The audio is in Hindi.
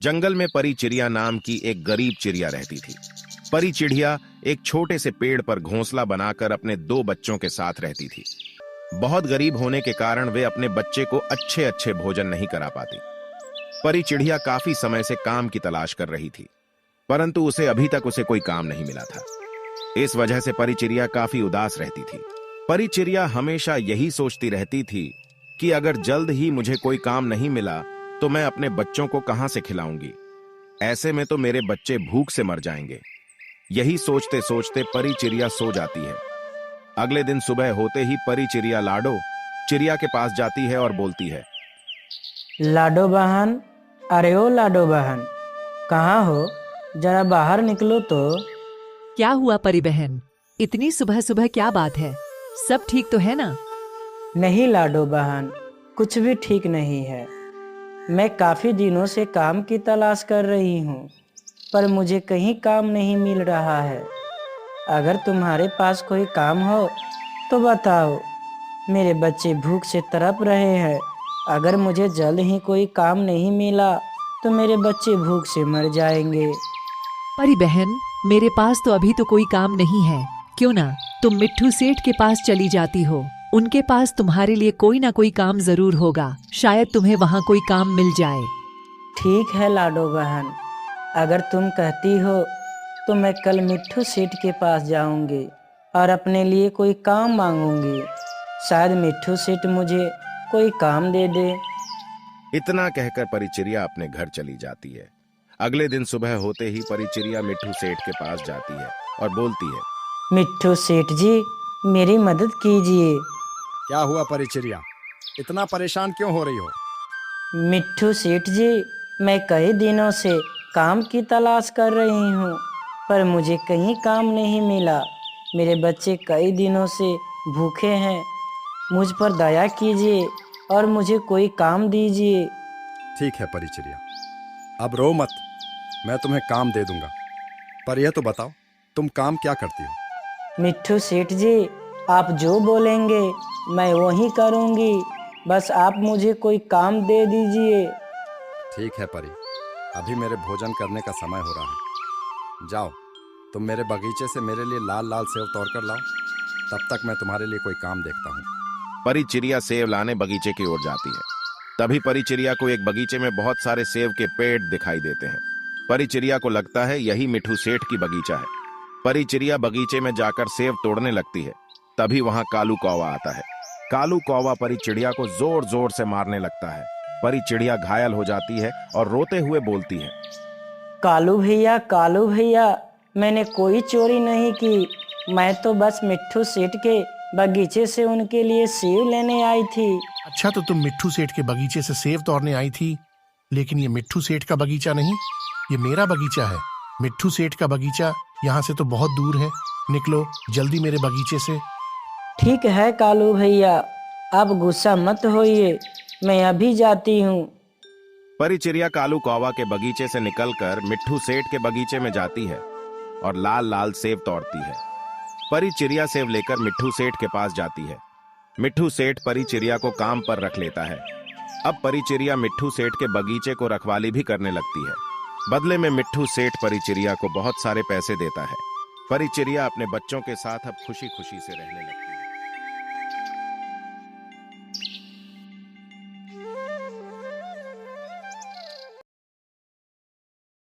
जंगल में परी चिड़िया नाम की एक गरीब चिड़िया रहती थी। परी चिड़िया एक छोटे से पेड़ पर घोंसला बनाकर अपने 2 बच्चों के साथ रहती थी। बहुत गरीब होने के कारण वे अपने बच्चे को अच्छे अच्छे भोजन नहीं करा पाती। परी चिड़िया काफी समय से काम की तलाश कर रही थी, परंतु अभी तक उसे कोई काम नहीं मिला था। इस वजह से परी चिड़िया काफी उदास रहती थी। परी चिड़िया हमेशा यही सोचती रहती थी कि अगर जल्द ही मुझे कोई काम नहीं मिला तो मैं अपने बच्चों को कहां से खिलाऊंगी। ऐसे में तो मेरे बच्चे भूख से मर जाएंगे। यही सोचते सोचते परी चिड़िया सो जाती है। अगले दिन सुबह होते ही परी चिड़िया लाडो चिड़िया के पास जाती है और बोलती है, लाडो बहन, अरे ओ लाडो बहन, कहाँ हो? जरा बाहर निकलो तो। क्या हुआ परी बहन, इतनी सुबह सुबह क्या बात है? सब ठीक तो है ना? नहीं लाडो बहन, कुछ भी ठीक नहीं है। मैं काफी दिनों से काम की तलाश कर रही हूँ, पर मुझे कहीं काम नहीं मिल रहा है। अगर तुम्हारे पास कोई काम हो तो बताओ। मेरे बच्चे भूख से तड़प रहे हैं। अगर मुझे जल्द ही कोई काम नहीं मिला तो मेरे बच्चे भूख से मर जाएंगे। परी बहन, मेरे पास तो अभी तो कोई काम नहीं है। क्यों ना तुम मिट्ठू सेठ के पास चली जाती हो? उनके पास तुम्हारे लिए कोई ना कोई काम जरूर होगा। शायद तुम्हें वहाँ कोई काम मिल जाए। ठीक है लाडो बहन, अगर तुम कहती हो तो मैं कल मिट्ठू सेठ के पास जाऊंगी और अपने लिए कोई काम मांगूंगी। शायद मिट्ठू सेठ मुझे कोई काम दे दे। इतना कहकर परी चिड़िया अपने घर चली जाती है। अगले दिन सुबह होते ही परी चिड़िया मिट्ठू सेठ के पास जाती है और बोलती है, मिट्ठू सेठ जी, मेरी मदद कीजिए। क्या हुआ परी चिड़िया, इतना परेशान क्यों हो रही हो? मिट्ठू सेठ जी, मैं कई दिनों से काम की तलाश कर रही हूँ, पर मुझे कहीं काम नहीं मिला। मेरे बच्चे कई दिनों से भूखे हैं। मुझ पर दया कीजिए और मुझे कोई काम दीजिए। ठीक है परी चिड़िया, अब रो मत, मैं तुम्हें काम दे दूंगा। पर यह तो बताओ, तुम काम क्या करती हो? मिट्ठू सेठ जी, आप जो बोलेंगे मैं वही करूँगी। बस आप मुझे कोई काम दे दीजिए। ठीक है परी, अभी मेरे भोजन करने का समय हो रहा है। जाओ, तुम मेरे बगीचे से मेरे लिए लाल लाल सेब तोड़ कर लाओ, तब तक मैं तुम्हारे लिए कोई काम देखता हूँ। परी चिड़िया सेब लाने बगीचे की ओर जाती है। तभी परी चिड़िया को एक बगीचे में बहुत सारे सेब के पेड़ दिखाई देते हैं। परी चिड़िया को लगता है यही मिट्ठू सेठ की बगीचा है। परी चिड़िया बगीचे में जाकर सेब तोड़ने लगती है। तभी वहां कालू कौवा आता है। कालू कौवा परी चिड़िया को जोर जोर से मारने लगता है। परी चिड़िया घायल हो जाती है और रोते हुए बोलती है, कालू भैया, मैंने कोई चोरी नहीं की। मैं तो बस मिट्ठू सेठ के बगीचे से उनके लिए सेब लेने आई थी। अच्छा, तो तुम मिट्ठू सेठ के बगीचे से सेब तोड़ने आई थी, लेकिन ये मिट्ठू सेठ का बगीचा नहीं, ये मेरा बगीचा है। मिट्ठू सेठ का बगीचा यहाँ से तो बहुत दूर है। निकलो जल्दी मेरे बगीचे से। ठीक है कालू भैया, आप गुस्सा मत होइए, मैं अभी जाती हूँ। परी चिड़िया कालू कौवा के बगीचे से निकलकर मिट्ठू सेठ के बगीचे में जाती है और लाल लाल सेब तोड़ती है। परी चिड़िया सेब लेकर मिट्ठू सेठ के पास जाती है। मिट्ठू सेठ परी चिड़िया को काम पर रख लेता है। अब परी चिड़िया मिट्ठू सेठ के बगीचे को रखवाली भी करने लगती है। बदले में मिट्ठू सेठ परी चिड़िया को बहुत सारे पैसे देता है। परी चिड़िया अपने बच्चों के साथ अब खुशी खुशी से रहने लगती है।